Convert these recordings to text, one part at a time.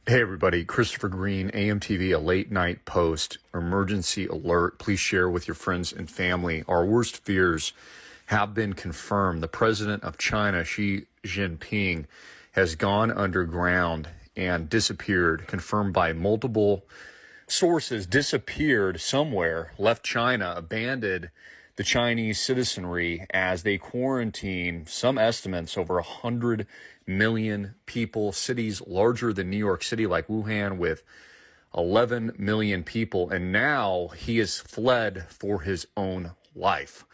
Hey everybody, Christopher Green, AMTV, a late night post, emergency alert. Please share with your friends and family. Our worst fears have been confirmed. The president of China, Xi Jinping, has gone underground and disappeared, confirmed by multiple sources, disappeared somewhere, left China, abandoned the Chinese citizenry as they quarantine, some estimates, over 100 million people. Cities larger than New York City, like Wuhan, with 11 million people. And now he has fled for his own life,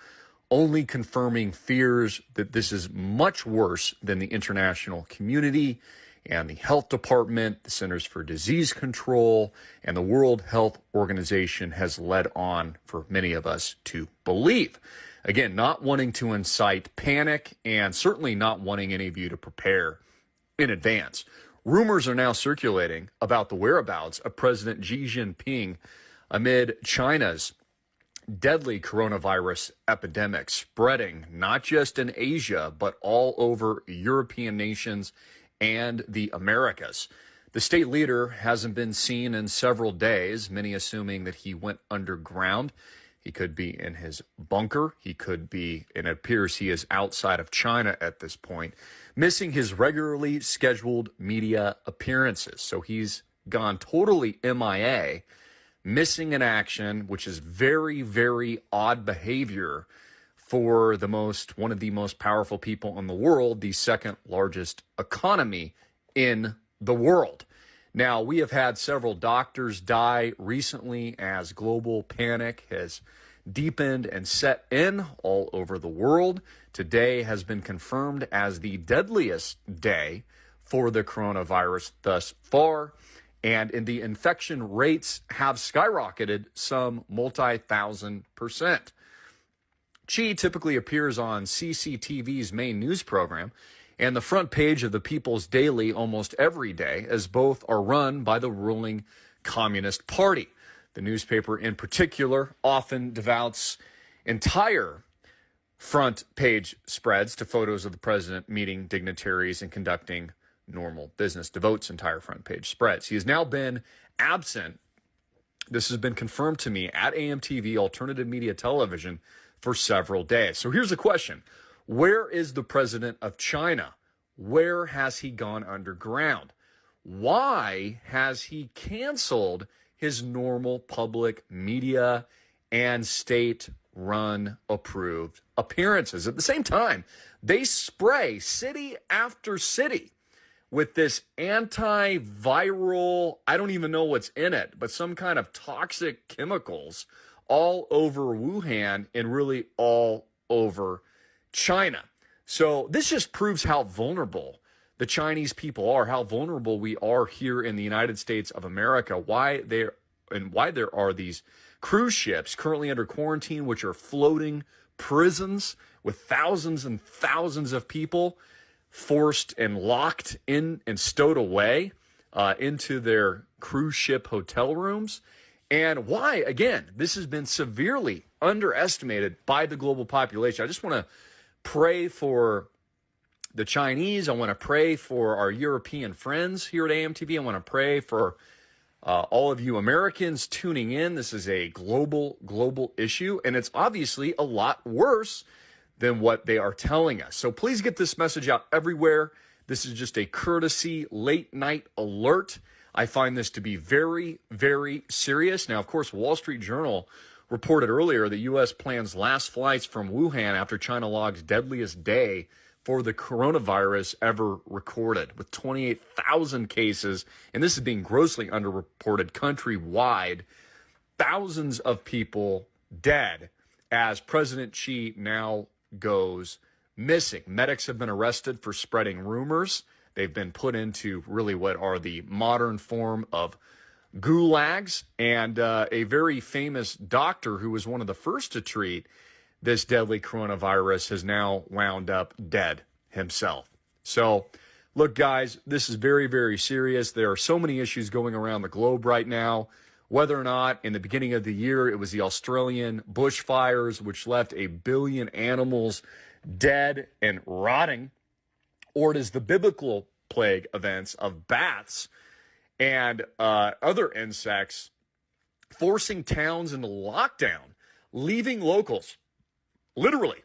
only confirming fears that this is much worse than the international community and the health department, the Centers for Disease Control, and the World Health Organization has led on for many of us to believe. Again, not wanting to incite panic and certainly not wanting any of you to prepare in advance. Rumors are now circulating about the whereabouts of President Xi Jinping amid China's deadly coronavirus epidemic spreading not just in Asia, but all over European nations and the Americas. The state leader hasn't been seen in several days, many assuming that he went underground. He could be in his bunker. He could be, and it appears he is outside of China at this point, missing his regularly scheduled media appearances. So he's gone totally MIA, missing in action, which is very, very odd behavior for one of the most powerful people in the world, the second largest economy in the world. Now, we have had several doctors die recently as global panic has deepened and set in all over the world. Today has been confirmed as the deadliest day for the coronavirus thus far. And the infection rates have skyrocketed some multi-1,000%. Xi typically appears on CCTV's main news program and the front page of the People's Daily almost every day, as both are run by the ruling Communist Party. The newspaper in particular often devotes entire front page spreads to photos of the president meeting dignitaries and conducting normal business, devotes entire front page spreads. He has now been absent. This has been confirmed to me at AMTV, Alternative Media Television, for several days. So here's the question. Where is the president of China? Where has he gone underground? Why has he canceled his normal public media and state-run approved appearances? At the same time, they spray city after city with this antiviral, I don't even know what's in it, but some kind of toxic chemicals all over Wuhan and really all over China. So this just proves how vulnerable the Chinese people are, how vulnerable we are here in the United States of America, why there are these cruise ships currently under quarantine, which are floating prisons with thousands and thousands of people forced and locked in and stowed away into their cruise ship hotel rooms. And why, again, this has been severely underestimated by the global population. I just want to pray for the Chinese. I want to pray for our European friends here at AMTV. I want to pray for all of you Americans tuning in. This is a global issue, and it's obviously a lot worse than what they are telling us. So please get this message out everywhere. This is just a courtesy late night alert. I find this to be very, very serious. Now, of course, Wall Street Journal reported earlier that U.S. plans last flights from Wuhan after China logs deadliest day for the coronavirus ever recorded, with 28,000 cases. And this is being grossly underreported countrywide. Thousands of people dead as President Xi now goes missing. Medics have been arrested for spreading rumors. They've been put into really what are the modern form of gulags. And a very famous doctor who was one of the first to treat this deadly coronavirus has now wound up dead himself. So, look, guys, this is very, very serious. There are so many issues going around the globe right now. Whether or not in the beginning of the year it was the Australian bushfires, which left 1 billion animals dead and rotting, or it is the biblical plague events of bats and other insects, forcing towns into lockdown, leaving locals literally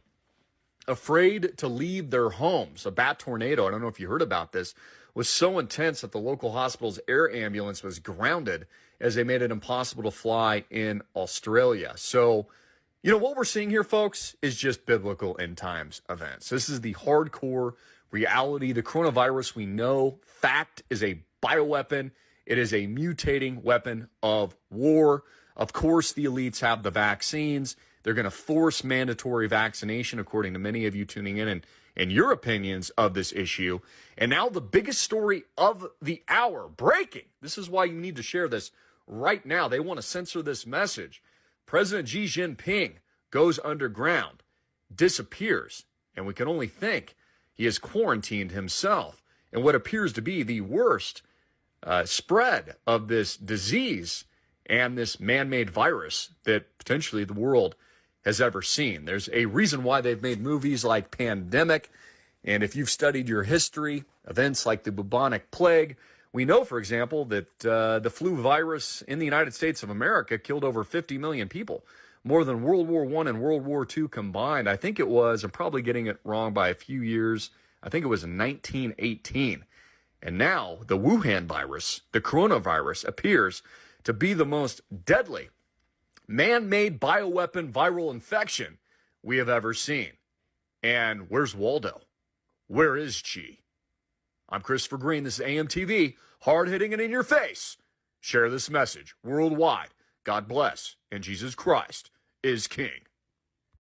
afraid to leave their homes. A bat tornado, I don't know if you heard about this, was so intense that the local hospital's air ambulance was grounded as they made it impossible to fly in Australia. So, what we're seeing here, folks, is just biblical end times events. This is the hardcore reality. The coronavirus, we know, fact, is a bioweapon. It is a mutating weapon of war. Of course, the elites have the vaccines. They're going to force mandatory vaccination, according to many of you tuning in and your opinions of this issue. And now the biggest story of the hour, breaking. This is why you need to share this right now. They want to censor this message. President Xi Jinping goes underground, disappears, and we can only think he has quarantined himself in what appears to be the worst spread of this disease and this man-made virus that potentially the world has ever seen. There's a reason why they've made movies like Pandemic, and if you've studied your history, events like the bubonic plague, we know, for example, that the flu virus in the United States of America killed over 50 million people, more than World War I and World War II combined. I think it was, I'm probably getting it wrong by a few years, I think it was in 1918. And now the Wuhan virus, the coronavirus, appears to be the most deadly man-made bioweapon viral infection we have ever seen. And where's Waldo? Where is Xi? I'm Christopher Green. This is AMTV, hard-hitting and in your face. Share this message worldwide. God bless, and Jesus Christ is King.